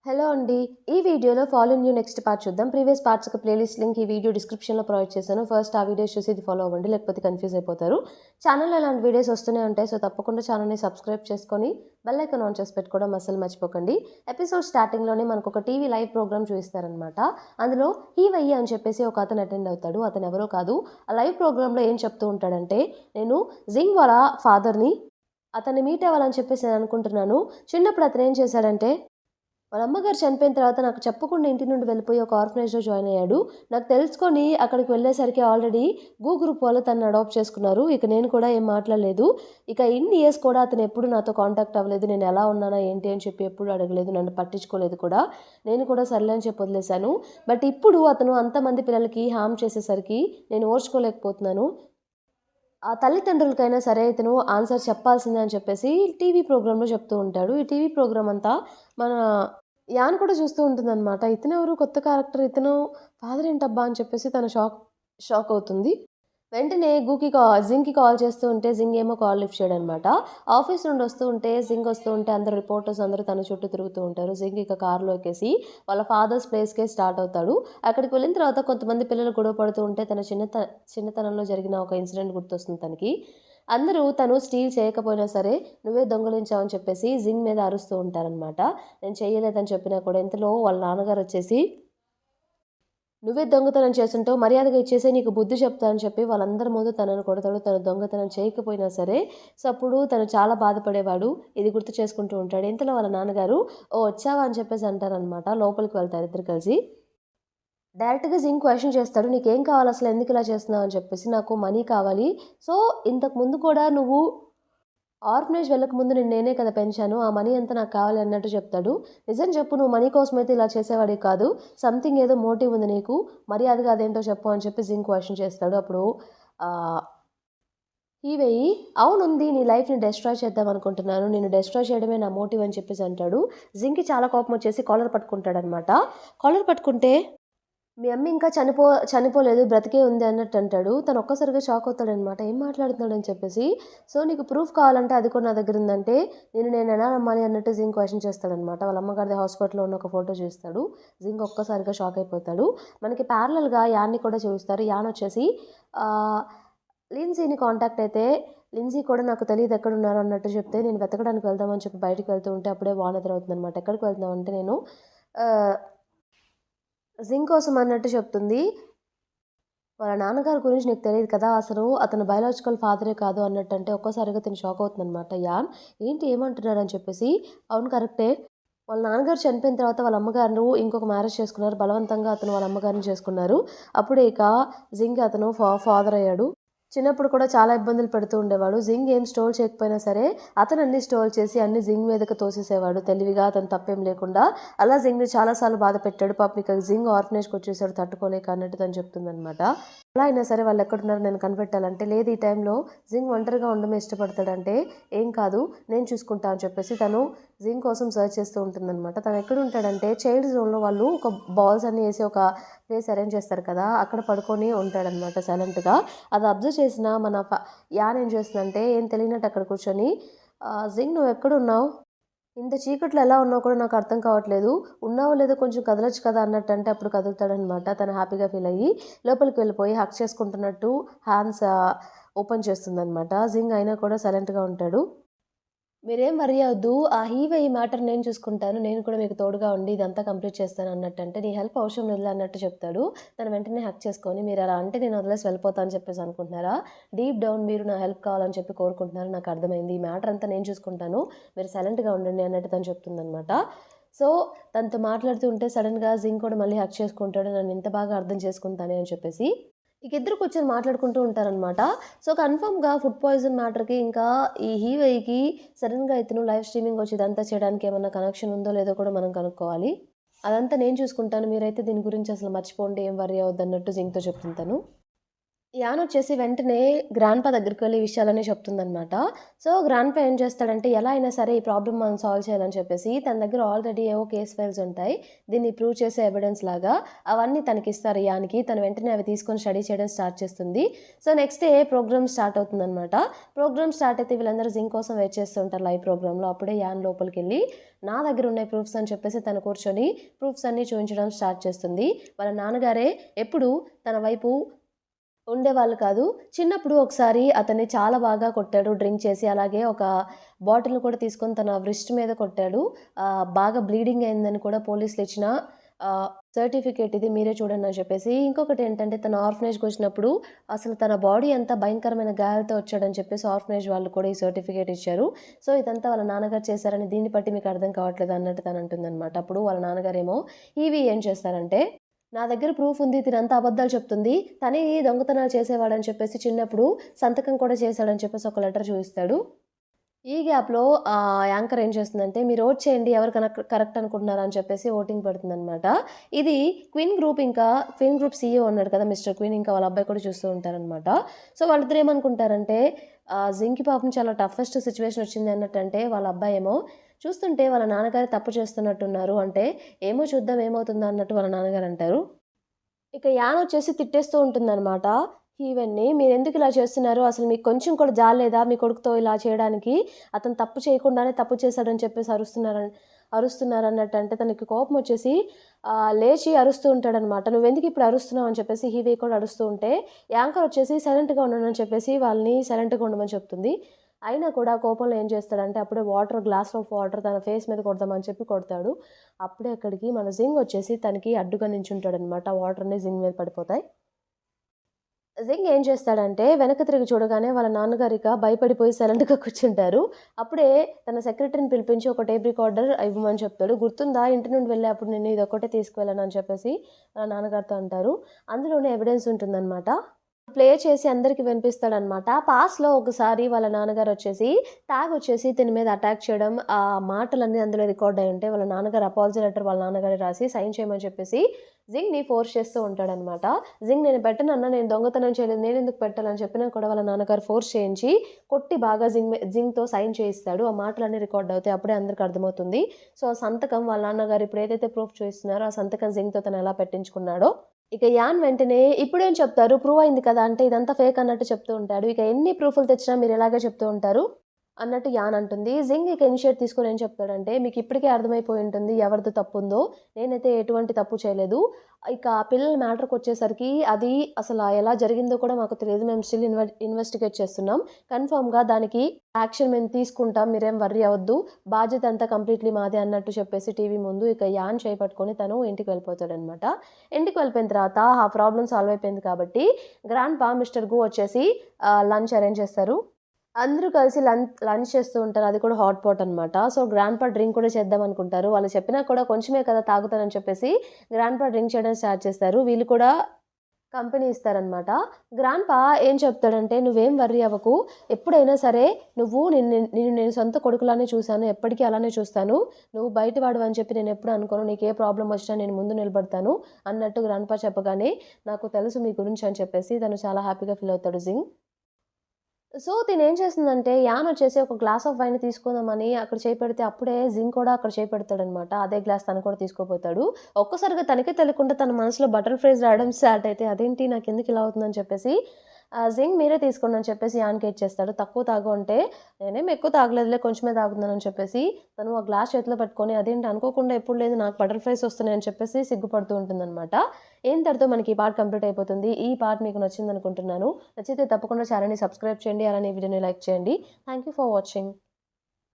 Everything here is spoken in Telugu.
హలో అండి. ఈ వీడియోలో ఫాలో న్యూ నెక్స్ట్ పార్ట్ చూద్దాం. ప్రీవియస్ పార్ట్స్ యొక్క ప్లేలిస్ట్ లింక్ ఈ వీడియో డిస్క్రిప్షన్‌లో ప్రొవైడ్ చేశాను. ఫస్ట్ ఆ వీడియోస్ చూసి ఇది ఫాలో అవ్వండి. లేకపోతే కన్‌ఫ్యూజ్ అయిపోతారు. ఛానెల్‌లో ఇలాంటి వీడియోస్ వస్తూనే ఉంటాయి. సో, తప్పకుండా ఛానెల్‌ని సబ్స్క్రైబ్ చేసుకొని బెల్ ఐకాన్ ఆన్ చేసి పెట్టుకోవడం అస్సలు మర్చిపోకండి. ఎపిసోడ్ స్టార్టింగ్‌లోనే మనకొక టీవీ లైవ్ ప్రోగ్రామ్ చూయిస్తారనమాట. అందులో హీవయ్య అని చెప్పేసి ఒక అతను అటెండ్ అవుతాడు. అతను ఎవరో కాదు. ఆ లైవ్ ప్రోగ్రామ్‌లో ఏం చెప్తూ ఉంటాడంటే, నేను జింగ్ వాళ్ళ ఫాదర్‌ని అతన్ని మీట్ అవ్వాలని చెప్పేసి నేను అనుకుంటున్నాను. చిన్నప్పుడు అతను ఏం చేశాడంటే వాళ్ళ అమ్మగారు చనిపోయిన తర్వాత నాకు చెప్పకుండా ఇంటి నుండి వెళ్ళిపోయి ఒక ఆర్ఫనేజ్‌లో జాయిన్ అయ్యాడు. నాకు తెలుసుకొని అక్కడికి వెళ్ళేసరికి ఆల్రెడీ గ్రూప్ వాళ్ళు తనని అడాప్ట్ చేసుకున్నారు. ఇక నేను కూడా ఏం మాట్లాడలేదు. ఇక ఇన్ని ఇయర్స్ కూడా అతను ఎప్పుడు నాతో కాంటాక్ట్ అవ్వలేదు. నేను ఎలా ఉన్నానా ఏంటి అని చెప్పి ఎప్పుడు అడగలేదు. నన్ను పట్టించుకోలేదు కూడా. నేను కూడా సర్లే అని చెప్పి వదిలేసాను. బట్ ఇప్పుడు అతను అంతమంది పిల్లలకి హార్మ్ చేసేసరికి నేను ఓర్చుకోలేకపోతున్నాను. ఆ తల్లిదండ్రులకైనా సరే ఇతను ఆన్సర్ చెప్పాల్సిందే అని చెప్పేసి టీవీ ప్రోగ్రామ్‌లో చెప్తూ ఉంటాడు. ఈ టీవీ ప్రోగ్రామ్ అంతా మన యాన్ కూడా చూస్తూ ఉంటుందనమాట. ఇతనెవరు కొత్త క్యారెక్టర్ ఇతను ఫాదర్ ఏంటబ్బా! అని చెప్పేసి తను షాక్ అవుతుంది. వెంటనే జింగ్‌కి కాల్ చేస్తూ ఉంటే జింగ్ ఏమో కాల్ లిఫ్ట్ చేయడనమాట. ఆఫీస్ నుండి వస్తూ ఉంటే జింగ్ వస్తూ ఉంటే అందరు రిపోర్టర్స్ అందరూ తన చుట్టూ తిరుగుతూ ఉంటారు. జింగ్ ఇక కార్‌లో ఎక్కేసి వాళ్ళ ఫాదర్స్ ప్లేస్‌కే స్టార్ట్ అవుతాడు. అక్కడికి వెళ్ళిన తర్వాత కొంతమంది పిల్లలు గొడవ పడుతూ ఉంటే తన చిన్నతనంలో జరిగిన ఒక ఇన్సిడెంట్ గుర్తొస్తుంది తనకి. అందరూ తను స్టీల్ చేయకపోయినా సరే నువ్వే దొంగిలించావని చెప్పేసి జింగ్ మీద అరుస్తూ ఉంటారనమాట. నేను చేయలేదని చెప్పినా కూడా ఇంతలో వాళ్ళ నాన్నగారొచ్చేసి నువ్వే దొంగతనం చేసుంటావు. మర్యాదగా ఇచ్చేసేయి నీకు బుద్ధి చెప్తా అని చెప్పి వాళ్ళందరి ముందు తనను కొడతాడు. తను దొంగతనం చేయకపోయినా సరే. సో, అప్పుడు తను చాలా బాధపడేవాడు. ఇది గుర్తు చేసుకుంటూ ఉంటాడు. ఇంతలో వాళ్ళ నాన్నగారు ఓహ్! వచ్చావా అని చెప్పేసి అంటారనమాట. లోపలికి వెళ్తారు ఇద్దరు కలిసి. డైరెక్ట్‌గా జింక్ క్వెషన్ చేస్తాడు. "నీకేం కావాలి అసలు ఎందుకిలా చేస్తున్నావు?" అని చెప్పేసి. "నాకు మనీ కావాలి. సో, ఇంతకు ముందు కూడా నువ్వు ఆర్ఫనేజ్ వెళ్ళకముందు నిన్ను నేనే కదా పెంచాను. ఆ మనీ అంతా నాకు కావాలి" అన్నట్టు చెప్తాడు. "నిజం చెప్పు నువ్వు మనీ కోసమైతే ఇలా చేసేవాడివి కాదు. సంథింగ్ ఏదో మోటివ్ ఉంది నీకు. మర్యాదగా అదేంటో చెప్పు" అని చెప్పి జింక్ క్వెషన్ చేస్తాడు. అప్పుడు ఆహ్, హీవేయి "అవునుంది. నీ లైఫ్‌ని డెస్ట్రాయ్ చేద్దామనుకుంటున్నాను. నిన్ను డెస్ట్రాయ్ చేయడమే నా మోటివ్" అని చెప్పేసి అంటాడు. జింక్‌కి చాలా కోపం వచ్చేసి కాలర్ పట్టుకుంటాడనమాట. కాలర్ పట్టుకుంటే మీ అమ్మ ఇంకా చనిపోలేదు. బ్రతికే ఉంది అన్నట్టు అంటాడు. తను ఒక్కసారిగా షాక్ అవుతాడనమాట. ఏం మాట్లాడుతున్నాడని చెప్పేసి. సో, నీకు ప్రూఫ్ కావాలంటే అది కూడా నా దగ్గర ఉందంటే, నేను ఎలా నమ్మాలి అన్నట్టు జింక్ క్వెషన్ చేస్తాడనమాట. వాళ్ళ అమ్మగారిది హాస్పిటల్‌లో ఉన్న ఒక ఫోటో చూస్తాడు. జింక్ ఒక్కసారిగా షాక్ అయిపోతాడు. మనకి ప్యారలల్‌గా యాన్‌ని కూడా చూపిస్తారు. యాన్ వచ్చేసి ఆహ్, లిండ్సీని కాంటాక్ట్ అయితే, లిండ్సీ కూడా నాకు తెలీదు ఎక్కడున్నారో అన్నట్టు చెప్తే, నేను వెతకడానికి వెళ్దామని చెప్పి బయటికి వెళ్తూ ఉంటే అప్పుడే వాన్ ఎదురవుతుందనమాట. ఎక్కడికి వెళ్తున్నావంటే నేను ఆహ్, జింక్ కోసం అన్నట్టు చెప్తుంది. వాళ్ళ నాన్నగారి గురించి నీకు తెలీదు కదా! అసలు అతను బయోలాజికల్ ఫాదరే కాదు అన్నట్టంటే ఒక్కసారిగా తిను షాక్ అవుతుందనమాట యాన్. ఏంటి ఏమంటున్నారని చెప్పేసి, అవును కరెక్టే. వాళ్ళ నాన్నగారు చనిపోయిన తర్వాత వాళ్ళ అమ్మగారు ఇంకొక మ్యారేజ్ చేసుకున్నారు. బలవంతంగా అతను వాళ్ళ అమ్మగారిని చేసుకున్నారు. అప్పుడే ఇక జింగ్ అతను ఫాదర్ అయ్యాడు. చిన్నప్పుడు కూడా చాలా ఇబ్బందులు పెడుతూ ఉండేవాడు. జింగ్ ఏం స్టోల్ చేయకపోయినా సరే, అతను అన్నీ స్టోల్ చేసి అన్నీ జింగ్ మీదకి తోసేసేవాడు తెలివిగా అతను తప్పేం లేకుండా. అలా జింగ్‌ని చాలా సార్లు బాధపెట్టాడు. పాపం ఇక జింగ్ ఆర్ఫనేజ్‌కొచ్చేసాడు తట్టుకోలేక అన్నట్టు తను చెప్తుందనమాట. ఎలా అయినా సరే వాళ్ళెక్కడున్నారో నేను కనిపెట్టాలంటే, లేదు ఈ టైంలో జింగ్ ఒంటరిగా ఉండడమే ఇష్టపడతాడంటే, ఏం కాదు నేను చూసుకుంటా అని చెప్పేసి తను జింగ్ కోసం సెర్చ్ చేస్తూ ఉంటుందనమాట. తను ఎక్కడుంటాడంటే చైల్డ్ జోన్‌లో వాళ్ళు ఒక బాల్స్ అన్నీ ఏసి ఒక ప్లేస్ అరేంజ్ చేస్తారు కదా! అక్కడ పడుకొని ఉంటాడనమాట సైలెంట్‌గా. అది అబ్జర్వ్ చేసిన మన యాన్ ఏం చేస్తుందంటే, ఏం తెలియనట్టు అక్కడ కూర్చొని "జింగ్ నువ్వెక్కడున్నావు? ఇంత చీకట్లో ఎలా ఉన్నావో కూడా నాకు అర్థం కావట్లేదు. ఉన్నావో లేదో కొంచెం కదలొచ్చు కదా" అన్నట్టంటే అప్పుడు కదులుతాడనమాట. తను హ్యాపీగా ఫీల్ అయ్యి లోపలికి వెళ్ళిపోయి హగ్ చేసుకుంటున్నట్టు హ్యాండ్స్ ఓపెన్ చేస్తుందనమాట. జింగ్ అయినా కూడా సైలెంట్‌గా ఉంటాడు. మీరేం వర్రీ అవ్వద్దు. ఆ ఈ మ్యాటర్ నేను చూసుకుంటాను. నేను కూడా మీకు తోడుగా ఉండి ఇదంతా కంప్లీట్ చేస్తాను అన్నట్టంటే, నీ హెల్ప్ అవసరం లేదులే అన్నట్టు చెప్తాడు. తను వెంటనే హగ్ చేసుకొని, మీరలా అంటే నేను వదిలేసి వెళ్ళిపోతా అని చెప్పేసి అనుకుంటున్నారా? డీప్ డౌన్ మీరు నా హెల్ప్ కావాలని చెప్పి కోరుకుంటున్నారు. నాకు అర్థమైంది. ఈ మ్యాటర్ అంతా నేను చూసుకుంటాను. మీరు సైలెంట్‌గా ఉండండి అన్నట్టు తను చెప్తుందనమాట. సో, తనతో మాట్లాడుతూ ఉంటే సడెన్‌గా జింగ్ కూడా మళ్ళీ హగ్ చేసుకుంటాడు. నన్ను ఇంత బాగా అర్థం చేసుకుంది తనే అని చెప్పేసి. ఇక ఇద్దరు కూర్చొని మాట్లాడుకుంటూ ఉంటారనమాట. సో, కన్ఫర్మ్‌గా ఫుడ్ పాయిజన్ మ్యాటర్‌కి ఇంకా ఈ హీరోయికి సడెన్‌గా ఇతను లైవ్ స్ట్రీమింగ్ వచ్చి ఇదంతా చేయడానికి ఏమన్నా కనెక్షన్ ఉందో లేదో కూడా మనం కనుక్కోవాలి. అదంతా నేను చూసుకుంటాను. మీరైతే దీని గురించి అసలు మర్చిపోండి. ఏం వర్రీ అవ్వద్దన్నట్టు జింక్‌తో చెప్తుంది తను. యాన్ వచ్చేసి వెంటనే గ్రాండ్‌పా దగ్గరికి వెళ్లి ఈ విషయాలన్నీ చెప్తుందనమాట. సో, గ్రాండ్‌పా ఏం చేస్తాడంటే, ఎలా అయినా సరే ఈ ప్రాబ్లమ్ మనం సాల్వ్ చేయాలని చెప్పేసి, తన దగ్గర ఆల్రెడీ ఏవో కేస్ ఫైల్స్ ఉంటాయి. దీన్ని ప్రూవ్ చేసే ఎవిడెన్స్ లాగా అవన్నీ తనకిస్తారు యాన్‌కి. తను వెంటనే అవి తీసుకొని స్టడీ చేయడం స్టార్ట్ చేస్తుంది. So, next day programme start అవుతుందనమాట. ప్రోగ్రామ్ స్టార్ట్ అయితే వీళ్ళందరూ జింక్ కోసం వెయిట్ చేస్తూ ఉంటారు లైవ్ ప్రోగ్రామ్‌లో. అప్పుడే యాన్ లోపలికెళ్ళి, నా దగ్గర ఉన్నాయి ప్రూఫ్స్ అని చెప్పేసి తను కూర్చొని ప్రూఫ్స్ అన్నీ చూయించడం స్టార్ట్ చేస్తుంది. వాళ్ళ నాన్నగారే ఎప్పుడూ తన వైపు ఉండేవాళ్ళు కాదు. చిన్నప్పుడు ఒకసారి అతన్ని చాలా బాగా కొట్టాడు డ్రింక్ చేసి. అలాగే ఒక బాటిల్‌ని కూడా తీసుకొని తన వ్రిస్ట్ మీద కొట్టాడు. బాగా బ్లీడింగ్ అయిందని కూడా పోలీసులు ఇచ్చిన సర్టిఫికేట్ ఇది మీరే చూడండి అని చెప్పేసి. ఇంకొకటేంటంటే తను ఆర్ఫనేజ్‌కొచ్చినప్పుడు అసలు తన బాడీ అంతా భయంకరమైన గాయాలతో వచ్చాడని చెప్పేసి ఆర్ఫనేజ్ వాళ్ళు కూడా ఈ సర్టిఫికేట్ ఇచ్చారు. సో, ఇదంతా వాళ్ళ నాన్నగారు చేశారని దీన్ని బట్టి మీకు అర్థం కావట్లేదా అన్నట్టు తనంటుందనమాట. అప్పుడు వాళ్ళ నాన్నగారేమో ఈవి ఏం చేస్తారంటే, నా దగ్గర ప్రూఫ్ ఉంది. తినంతా అబద్ధాలు చెప్తుంది. తనే దొంగతనాలు చేసేవాడని చెప్పేసి చిన్నప్పుడు సంతకం కూడా చేశాడని చెప్పేసి ఒక లెటర్ చూయిస్తాడు. ఈ గ్యాప్‌లో యాంకర్ ఏం చేస్తుందంటే, మీరు ఓట్ చేయండి ఎవరు కరెక్ట్ అనుకుంటున్నారు అని చెప్పేసి ఓటింగ్ పెడుతుందనమాట. ఇది క్వీన్ గ్రూప్ సీఈఓ ఉన్నాడు కదా! మిస్టర్ క్వీన్ ఇంకా వాళ్ళ అబ్బాయి కూడా చూస్తూ ఉంటారనమాట. సో, వాళ్ళిద్దరు ఏమనుకుంటారంటే, జింకి పాపం చాలా టఫెస్ట్ సిట్యుయేషన్ వచ్చింది అన్నట్టంటే, వాళ్ళ అబ్బాయేమో చూస్తుంటే వాళ్ళ నాన్నగారు తప్పు చేస్తున్నట్టున్నారు. అంటే ఏమో చూద్దాం ఏమవుతుందో అన్నట్టు వాళ్ళ నాన్నగారు అంటారు. ఇక యాన్ వచ్చేసి తిట్టేస్తూ ఉంటుందనమాట. ఈవెన్‌ని మీరెందుకు ఇలా చేస్తున్నారు? అసలు మీకు కొంచెం కూడా జాలేదా మీ కొడుకుతో ఇలా చేయడానికి? అతను తప్పు చేయకుండానే తప్పు చేశాడని చెప్పేసి అరుస్తున్నారన్నట్టంటే తనకి కోపం వచ్చేసి లేచి అరుస్తూ ఉంటాడనమాట. "నువ్వెందుకు ఇప్పుడు అరుస్తున్నావు?" అని చెప్పేసి హీవీ కూడా అరుస్తూ ఉంటే, యాంకర్ వచ్చేసి సైలెంట్‌గా ఉండండని చెప్పేసి వాళ్ళని సైలెంట్‌గా ఉండమని చెప్తుంది. అయినా కూడా కోపంలో ఏం చేస్తాడంటే అప్పుడే గ్లాస్ ఆఫ్ వాటర్ తన ఫేస్ మీద కొడదామని చెప్పి కొడతాడు. అప్పుడే అక్కడికి మన జింగ్ వచ్చేసి తనకి అడ్డుగా నించుంటాడనమాట. వాటరన్నీ జింగ్ మీద పడిపోతాయి. జింగ్ ఏం చేస్తాడంటే వెనక్కి తిరిగి చూడగానే వాళ్ళ నాన్నగారు ఇక భయపడిపోయి సైలెంట్‌గా కూర్చుంటారు. అప్పుడే తన సెక్రటరీని పిలిపించి ఒక టేప్ రికార్డర్ ఇవ్వమని చెప్తాడు. "గుర్తుందా ఇంటి నుండి వెళ్ళేప్పుడు నేను ఇదొక్కటే తీసుకువెళ్ళాను" అని చెప్పేసి వాళ్ళ నాన్నగారితో అంటారు. అందులోనే ఎవిడెన్స్ ఉంటుందనమాట. ప్లే చేసి అందరికి వినిపిస్తాడనమాట. పాస్ట్‌లో ఒకసారి వాళ్ళ నాన్నగారొచ్చేసి తాగొచ్చేసి తిని మీద అటాక్ చేయడం, ఆ మాటలన్నీ అందులో రికార్డ్ అయ్యి ఉంటాయి. వాళ్ళ నాన్నగారు అపాలజీ లెటర్ వాళ్ళ నాన్నగారే రాసి సైన్ చేయమని చెప్పేసి జింగ్‌ని ఫోర్స్ చేస్తూ ఉంటాడనమాట. జింగ్ నేను పెట్టనన్నా నేను దొంగతనం చేయలేదు. నేనెందుకు పెట్టాలని చెప్పినా కూడా వాళ్ళ నాన్నగారు ఫోర్స్ చేయించి కొట్టి బాగా జింగ్‌తో సైన్ చేయిస్తాడు. ఆ మాటలన్నీ రికార్డ్ అవుతాయి. అప్పుడే అందరికి అర్థమవుతుంది. సో, ఆ సంతకం వాళ్ళ నాన్నగారు ఇప్పుడు ఏదైతే ప్రూఫ్ చూయిస్తున్నారో ఆ సంతకం జింగ్‌తో తను ఎలా పెట్టించుకున్నాడో ఇక యాన్ వెంటనే ఇప్పుడేం చెప్తారు? ప్రూవ్ అయింది కదా! అంటే ఇదంతా ఫేక్ అన్నట్టు చెప్తూ ఉంటాడు. ఇక ఎన్ని ప్రూఫ్‌లు తెచ్చినా మీరు ఇలాగే చెప్తూ ఉంటారు అన్నట్టు యాన్ అంటుంది. జింగ్ ఇక ఇనిషియేట్ తీసుకొని ఏం చెప్తాడంటే, మీకు ఇప్పటికే అర్థమైపోయి ఉంటుంది ఎవరిది తప్పుందో. నేనైతే ఎటువంటి తప్పు చేయలేదు. ఇక ఆ పిల్లల మ్యాటర్‌కొచ్చేసరికి అది అసల ఎలా జరిగిందో కూడా మాకు తెలీదు. మేము స్టిల్ ఇన్వెస్టిగేట్ చేస్తున్నాం. కన్ఫర్మ్‌గా దానికి యాక్షన్ మేము తీసుకుంటాం. మీరేం వర్రీ అవ్వద్దు. బాధ్యత అంతా కంప్లీట్‌లీ మాదే అన్నట్టు చెప్పేసి టీవీ ముందు ఇక యాన్ చేయి పట్టుకొని తను ఇంటికి వెళ్ళిపోతాడనమాట. ఇంటికి వెళ్ళిపోయిన తర్వాత ఆ ప్రాబ్లమ్ సాల్వ్ అయిపోయింది కాబట్టి గ్రాండ్‌పా మిస్టర్ గు వచ్చేసి లంచ్ అరేంజ్ చేస్తారు. అందరూ కలిసి లంచ్ చేస్తూ ఉంటారు. అది కూడా హాట్ పాట్ అనమాట. సో, గ్రాండ్‌పా డ్రింక్ కూడా చేద్దామనుకుంటారు. వాళ్ళు చెప్పినా కూడా కొంచెమే కదా తాగుతానని చెప్పేసి గ్రాండ్‌పా డ్రింక్ చేయడం స్టార్ట్ చేస్తారు. వీళ్ళు కూడా కంపెనీ ఇస్తారనమాట. గ్రాండ్‌పా ఏం చెప్తాడంటే, "నువ్వేం వర్రీ అవ్వకు. ఎప్పుడైనా సరే నిన్ను నేను సొంత కొడుకులానే చూసాను. ఎప్పటికీ అలానే చూస్తాను. నువ్వు బయట వాడివని చెప్పి నేనెప్పుడు అనుకోను. నీకే ప్రాబ్లమ్ వచ్చినా నేను ముందు నిలబడతాను" అన్నట్టు గ్రాండ్‌పా చెప్పగానే, "నాకు తెలుసు మీ గురించి" అని చెప్పేసి తను చాలా హ్యాపీగా ఫీల్ అవుతాడు జింగ్. సో, తినేం చేస్తుందంటే, యాన్ వచ్చేసి ఒక గ్లాస్ ఆఫ్ వైన్ తీసుకుందామని అక్కడ చేయి పెడితే, అప్పుడే జింగ్ కూడా అక్కడ చేయి పెడతాడనమాట. అదే గ్లాస్ తను కూడా తీసుకోపోతాడు. ఒక్కసారిగా తనకే తెలియకుండా తన మనసులో బటర్‌ఫ్లైస్ రావడం స్టార్ట్ అయితే, అదేంటి నాకెందుకు ఇలా అవుతుందని చెప్పేసి, జింగ్ మీరే తీసుకోండి అని చెప్పేసి యాన్‌కి ఇచ్చేస్తాడు. తక్కువ తాగు అంటే, నేనేం ఎక్కువ తాగలేదులే కొంచెమే తాగుతున్నానని చెప్పేసి, తను ఆ గ్లాస్ చేతిలో పట్టుకొని, అదేంటి అనుకోకుండా ఎప్పుడు లేదు నాకు బటర్‌ఫ్లైస్ వస్తున్నాయని చెప్పేసి సిగ్గుపడుతూ ఉంటుందనమాట. ఇంతటితో మనకి ఈ పార్ట్ కంప్లీట్ అయిపోతుంది. ఈ పార్ట్ మీకు నచ్చిందనుకుంటున్నాను. నచ్చితే తప్పకుండా ఛానెల్‌ని సబ్స్క్రైబ్ చేయండి. అలానే ఈ వీడియోని లైక్ చేయండి. Thank you for watching.